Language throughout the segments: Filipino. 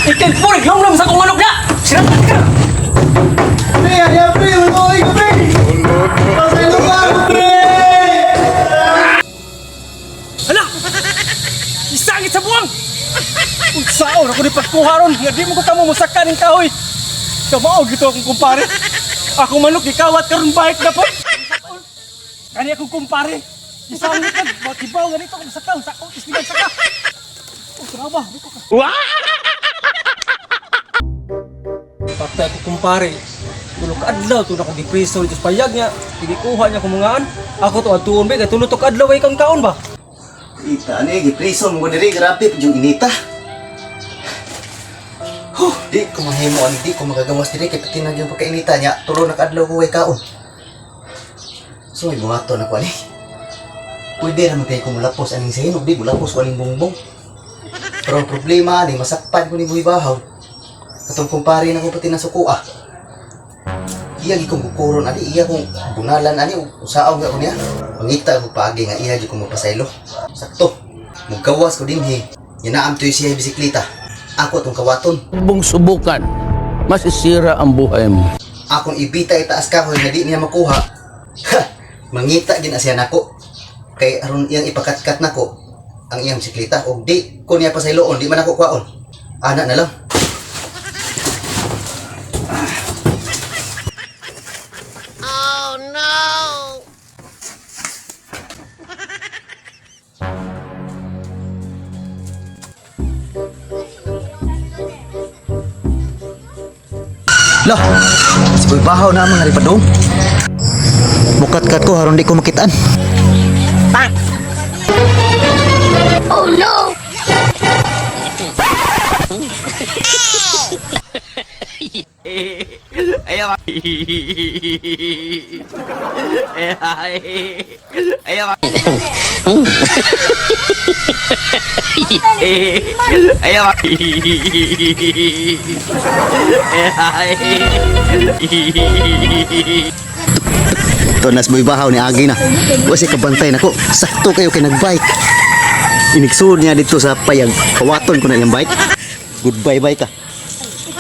Ikan puri, lom sa kong manok na! Sinapat ka! Pre, ada pre, utoy ka pre! Pasay lugar, pre! Hala! Isangit sa buwang! Unsaon ako ni pagkuha ron, nga di mo ko tamo musakan ng kahoy! Kamao gito akong kumpare! Ako manok, ikawat karon bike na po! Kani akong kumpare! Isangit ka, matibaw, ganito akong sakaw, sakot, isbigay saka! Oh, traba, dito ka! Patay ko kumpare. Tulog ka adlaw to na kong gipreso dito sa payag niya. Tigikuha niya kung mga ako to atuon ba kay tulog to kadlaw ay kang kaon ba? Ita ni gipreso mo diri grabe yung inita. Di ko mahimo ani di ko magagawas diri kay patinag yung pagkainita niya. Tulo na kadlaw ko way kaon. So ay buhaton ako ani. Pwede naman kay kumulapos aning sa hinog di mulapos ko aning bongbong. Pero ang problema ni masakpan ko ni Buhi Bahaw. Katong kumpare na ko pati na sukuha. Iya gi kong kukuron ani iya kong bunalan ani usaaw nga ko niya. Pangita ko paagi nga iya gi kong mapasaylo. Sakto. Mugawas ko dinhi. Yanaam to siya bisikleta. Ako tong kawaton. Bung subukan, masisira ang buhay mo. Akong ibita itaas ka ko nga di niya makuha. Ha! Mangita gin siya nako. Kay aron iyang ipakatkat nako ang iyang bisikleta og di ko niya pasayloon di man ako kwaon. Ana na lang. Lah, si Buhi Bahaw na mga ripadong. Mukat-kat ko haron di ko makitaan. Oh no! Ayaw. Ayaw. Ayaw. Ito nas Buhi Bahaw ni Agi na. Wasi kabantay nako. Sakto kayo kay nagbike. Iniksul niya dito sa payag. Kawaton ko na yung bike. Goodbye bike ka.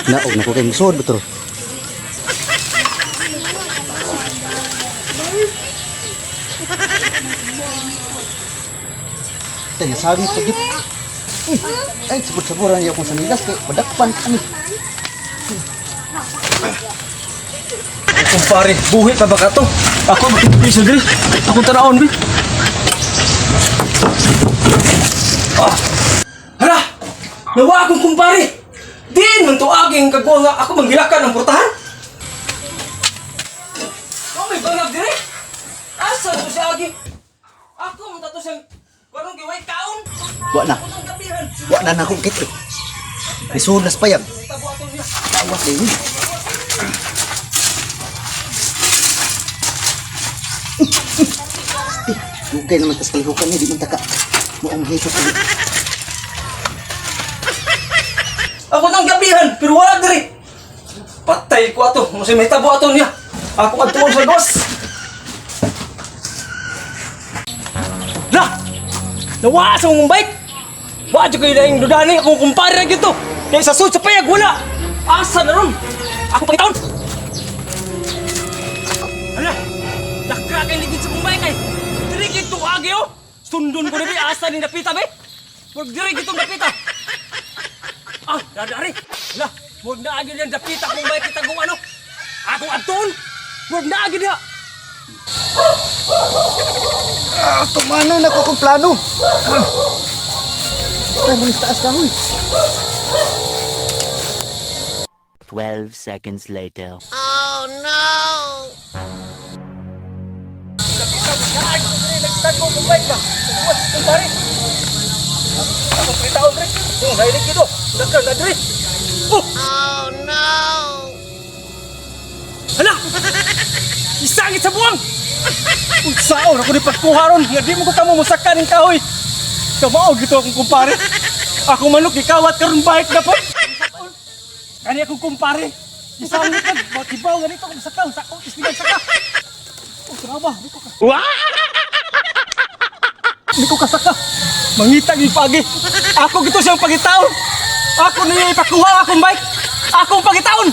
Naog na ko kay musod betul. Tanya sabi to git. Ay sebut-seburan ya kung sanigas kay padakpan kami. Kumpare, buhi ka ba ka to? Ako magpipiso diri. Ako tanaon bi. Hala! Nawa akong kumpare! Din man to aging kagwa nga ako manghilakan ng portahan. Oh, may bangag dire. Asa to si Agi? Ako man tato siyang warong giway kaon. Wa na. Wa na na kong kit. Lisod nas payag. Tabuaton niya. Awas din. Dugay naman tas kalihukan niya di man taka. Mo ang hito. Ako nang gabihan, pero wala diri. Patay ko ato, kasi may tabo ato niya. Ako magtuon sa gos. Lah! Nawa sa mong bike! Wadyo kayo na yung dudani, akong kumpare na gito. Kaya sa suit sa payag, wala! Asa na ron? Ako pangitaon! Hala! Nakra kayo ligid sa mong bike ay! Diri gito agi oh! Sundon ko na ba, asa ni napita ba? Huwag diri gitong napita! Ah, dadari! Hala, huwag na agad yan dapita kung may kita kung ano! Akong aton! Huwag na agad ya! Tumano na ko kong plano. Ay, manis taas ka huy. 12 seconds later. Oh no! Nagstart ko kung bike ba? Huwag, kumpare! Ako pitaon rin! Nailig dito! Nagkang nadri! Oh! Oh no! Hala! Isangit sa buwang! Unsaon ako ni pagkuha ron, nga di mo ko tamo musakan ng kahoy. Kamao gito akong kumpare. Ako manok, ikawat karon bike na po. Kani akong kumpare. Isangit ka, matibaw, ganito akong sakaw, sakot, isbigay saka. Oh, traba, di ko kasaka. Mangitag yung pagi. Ako gito siyang pagitaon. Ako niya ipakuha akong bike. Akong pagitaon.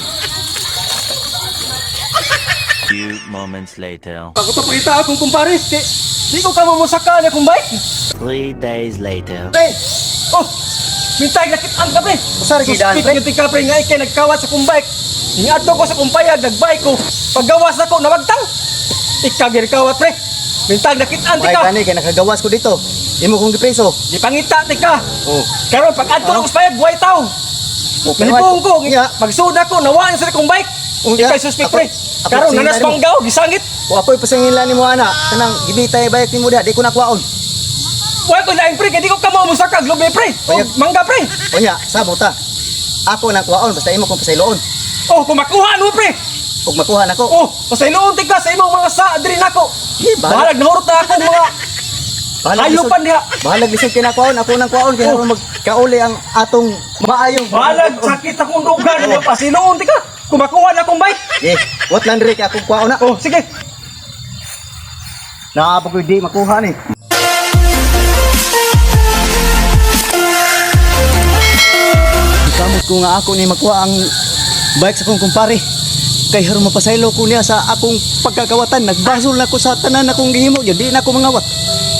Few moments later. Ako to pagita akong kumpare. Di ko ka mamusaka akong bike. 3 days later. Pre! Oh! Mintay nakit ang gabi! Usar, kidaan, pre. Suspect yung tika pre nga ikay nagkawat sa kong bike. Ingadto ko sa kumpayag, nagbike ko. Paggawas na ko, nawagtang. Ikagir kawat pre. Mintag nakit ang Ay, tika. kani, kaya nakagawas ko dito. Imo kong gipreso. Di pangita tika. Oh. Karon pag adto Ano? ko sa payag, buhay tao. Oh, pero Nalipong ko, Nga. magsuda ko, nawaan sa kong bike. Nga. Ikay suspect Ako- pre. ako Karon sinila nanas mo. panggaw, gisangit. O ako'y pasangila ni mo ana. Kanang gibitay bayad ni mo diha, di ko nakwaon. Buhay ko laing pre, kaya di ko kamo musaka, globe pre. O, Payag. mangga pre. O nya, sabot ta. Ako nakwaon basta imo kong pasayloon. Oh, kumakuha mo pre. Ug makuha nako. Oh, pasayloon tika sa imong mga sa adri nako. Di ba? Bahalag nahurot na ako mga ayupan diha. Bahalag lisod kinakwaon, ako nang kwaon kaya Oh. magkauli ang atong maayong Bahalag sakit akong dugan niyo pasayloon tika. Kumakuha na akong bike. Eh, what lang diri kay akong kwaon na. Oh, sige. Naapag ko di makuha ni. Kamot ko nga ako ni makuha ang bike sa kong kumpare. Kay haron mapasaylo ko niya sa akong pagkakawatan. Nagbasol na ko sa tanan akong gihimo. Di na ako mangawat.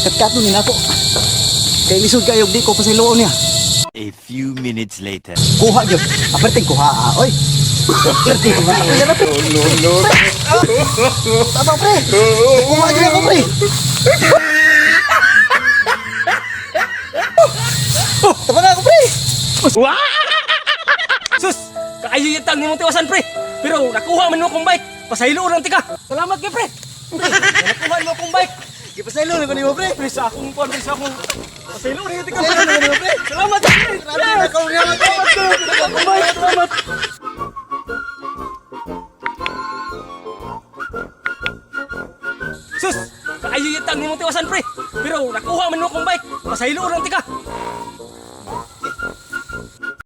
Katkato ni na ako. Kay lisod kayo di ko pasayloon niya. A few minutes later. Kuha yun. Aperting kuha. Oy. Aperting kuha. No. Tama pre. Kuha yun ako pre. Tama na ako pre. Sus, kaayo yatang nimong tiwasan pre. Pero nakuha man mo akong bike. Pasayloon lang tika. Salamat kay pre. Pre, nakuha mo akong bike. Ipasaylo na ko ni mo pre. Pre, sa akong pon, sa akong pasayloon lang tika. Pasaylo na ko ni mo pre. Salamat pre. Salamat ako niya. Akong bike, salamat. Sus, kaayo yatang nimong tiwasan pre. Pero nakuha man mo akong bike. Pasayloon lang tika.